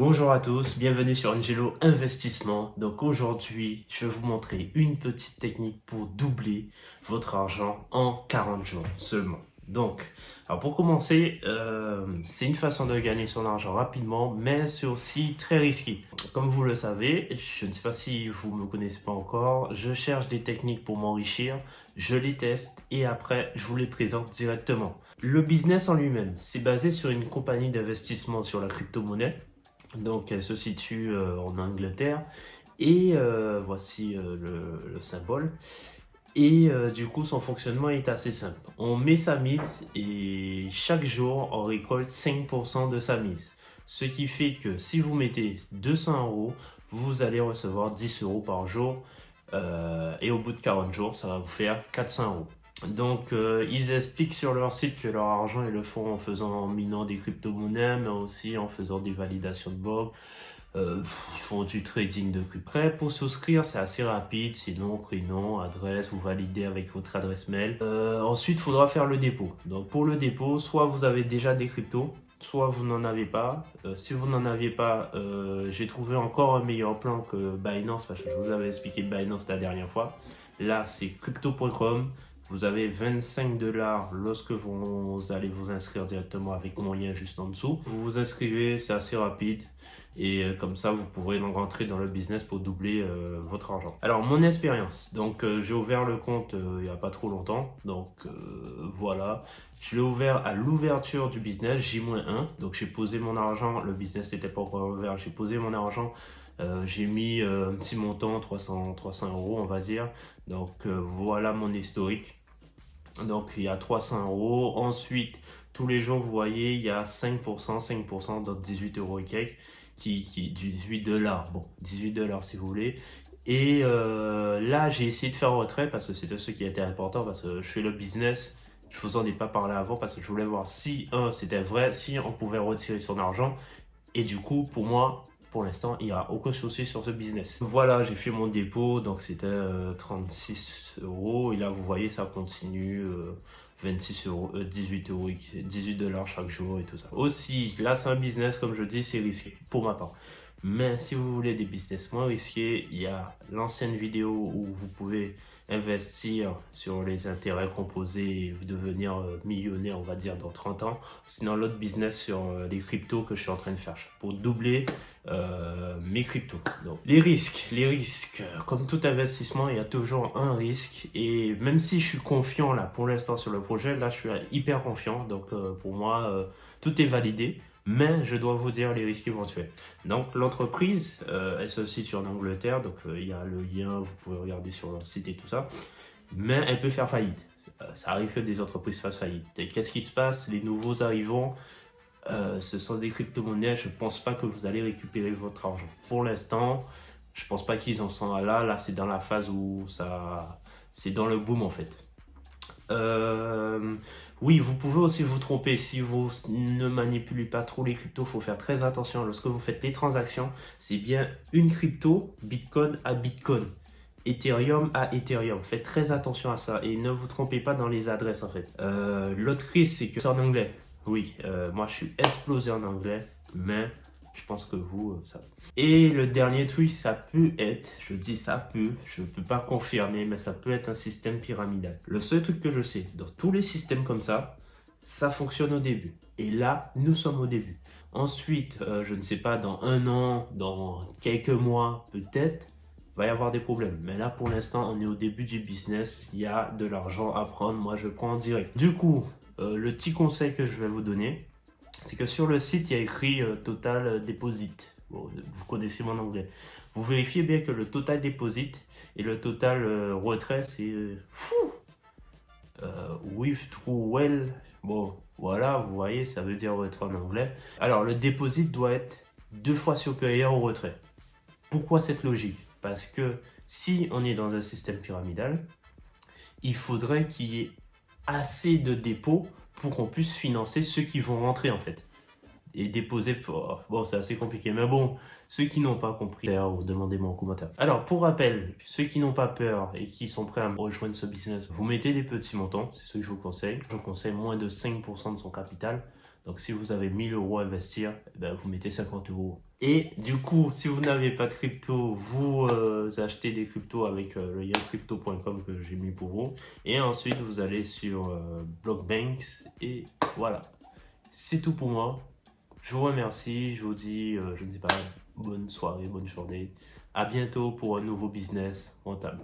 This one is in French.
Bonjour à tous, bienvenue sur Angelo Investissement. Donc aujourd'hui, je vais vous montrer une petite technique pour doubler votre argent en 40 jours seulement. Donc, alors pour commencer, c'est une façon de gagner son argent rapidement, mais c'est aussi très risqué. Comme vous le savez, je ne sais pas si vous me connaissez pas encore, je cherche des techniques pour m'enrichir, je les teste et après, je vous les présente directement. Le business en lui-même, c'est basé sur une compagnie d'investissement sur la crypto-monnaie. Donc, elle se situe en Angleterre et voici le symbole. Et du coup, son fonctionnement est assez simple. On met sa mise et chaque jour, on récolte 5% de sa mise. Ce qui fait que si vous mettez 200 euros, vous allez recevoir 10 euros par jour. Et au bout de 40 jours, ça va vous faire 400 euros. Donc, ils expliquent sur leur site que leur argent, ils le font en minant des crypto-monnaies, mais aussi en faisant des validations de blog. Ils font du trading de crypto. Pour souscrire, c'est assez rapide. C'est nom, prénom, adresse. Vous validez avec votre adresse mail. Ensuite, il faudra faire le dépôt. Donc, pour le dépôt, soit vous avez déjà des cryptos, soit vous n'en avez pas. Si vous n'en aviez pas, j'ai trouvé encore un meilleur plan que Binance, parce que je vous avais expliqué Binance la dernière fois. Là, c'est crypto.com. Vous avez 25 $ lorsque vous allez vous inscrire directement avec mon lien juste en dessous. Vous vous inscrivez, c'est assez rapide. Et comme ça, vous pourrez donc rentrer dans le business pour doubler votre argent. Alors, mon expérience. Donc, j'ai ouvert le compte il n'y a pas trop longtemps. Donc, voilà. Je l'ai ouvert à l'ouverture du business, J-1. Donc, j'ai posé mon argent. Le business n'était pas encore ouvert. J'ai posé mon argent. J'ai mis un petit montant, 300 euros, on va dire. Donc, voilà mon historique. Donc, il y a 300 euros. Ensuite, tous les jours, vous voyez, il y a 5%, donc 18 euros et quelques, 18 $. Bon, 18 $ si vous voulez. Et là, j'ai essayé de faire un retrait parce que c'était ce qui était important, parce que je fais le business. Je vous en ai pas parlé avant parce que je voulais voir si, c'était vrai, si on pouvait retirer son argent. Et du coup, pour moi, pour l'instant, il n'y a aucun souci sur ce business. Voilà, j'ai fait mon dépôt, donc c'était 36 euros. Et là, vous voyez, ça continue, 26 euros, 18 euros, 18 $ chaque jour et tout ça. Aussi, là, c'est un business, comme je dis, c'est risqué pour ma part. Mais si vous voulez des business moins risqués, il y a l'ancienne vidéo où vous pouvez investir sur les intérêts composés et devenir millionnaire, on va dire, dans 30 ans. Sinon, l'autre business sur les cryptos que je suis en train de faire pour doubler mes cryptos. Donc, les risques, comme tout investissement, il y a toujours un risque. Et même si je suis confiant là pour l'instant sur le projet, là je suis hyper confiant. Donc pour moi, tout est validé. Mais je dois vous dire les risques éventuels. Donc l'entreprise, elle se situe en Angleterre, donc il y a le lien, vous pouvez regarder sur leur site et tout ça. Mais elle peut faire faillite. Ça arrive que des entreprises fassent faillite. Et qu'est-ce qui se passe? Les nouveaux arrivants, ce sont des crypto-monnaies. Je ne pense pas que vous allez récupérer votre argent. Pour l'instant, je ne pense pas qu'ils en sont là. Là, c'est dans la phase où c'est dans le boom en fait. Oui, vous pouvez aussi vous tromper. Si vous ne manipulez pas trop les cryptos, il faut faire très attention. Lorsque vous faites les transactions, c'est bien une crypto, Bitcoin à Bitcoin, Ethereum à Ethereum. Faites très attention à ça et ne vous trompez pas dans les adresses en fait. L'autre risque, c'est que c'est en anglais. Oui, moi je suis explosé en anglais, mais je pense que vous, ça. Et le dernier truc, ça peut être, je dis ça peut, je ne peux pas confirmer, mais ça peut être un système pyramidal. Le seul truc que je sais, dans tous les systèmes comme ça fonctionne au début. Et là, nous sommes au début. Ensuite, je ne sais pas, dans un an, dans quelques mois, peut-être, va y avoir des problèmes. Mais là, pour l'instant, on est au début du business. Il y a de l'argent à prendre. Moi, je prends en direct. Du coup, le petit conseil que je vais vous donner, c'est que sur le site, il y a écrit Total Deposit. Bon, vous connaissez mon anglais. Vous vérifiez bien que le Total Deposit et le Total Retrait, c'est withdrawal. Bon, voilà, vous voyez, ça veut dire retrait en anglais. Alors, le Deposit doit être 2 fois supérieur au retrait. Pourquoi cette logique? Parce que si on est dans un système pyramidal, il faudrait qu'il y ait assez de dépôts pour qu'on puisse financer ceux qui vont rentrer en fait. Et déposer pour... Bon, c'est assez compliqué, mais bon, ceux qui n'ont pas compris, demandez-moi en commentaire. Alors, pour rappel, ceux qui n'ont pas peur et qui sont prêts à rejoindre ce business, vous mettez des petits montants, c'est ce que je vous conseille. Je vous conseille moins de 5% de son capital. Donc, si vous avez 1000 euros à investir, vous mettez 50 euros. Et du coup, si vous n'avez pas de crypto, vous achetez des cryptos avec le lien crypto.com que j'ai mis pour vous. Et ensuite, vous allez sur Blockbanks. Et voilà, c'est tout pour moi. Je vous remercie. Je vous dis, je ne sais pas, bonne soirée, bonne journée. À bientôt pour un nouveau business rentable.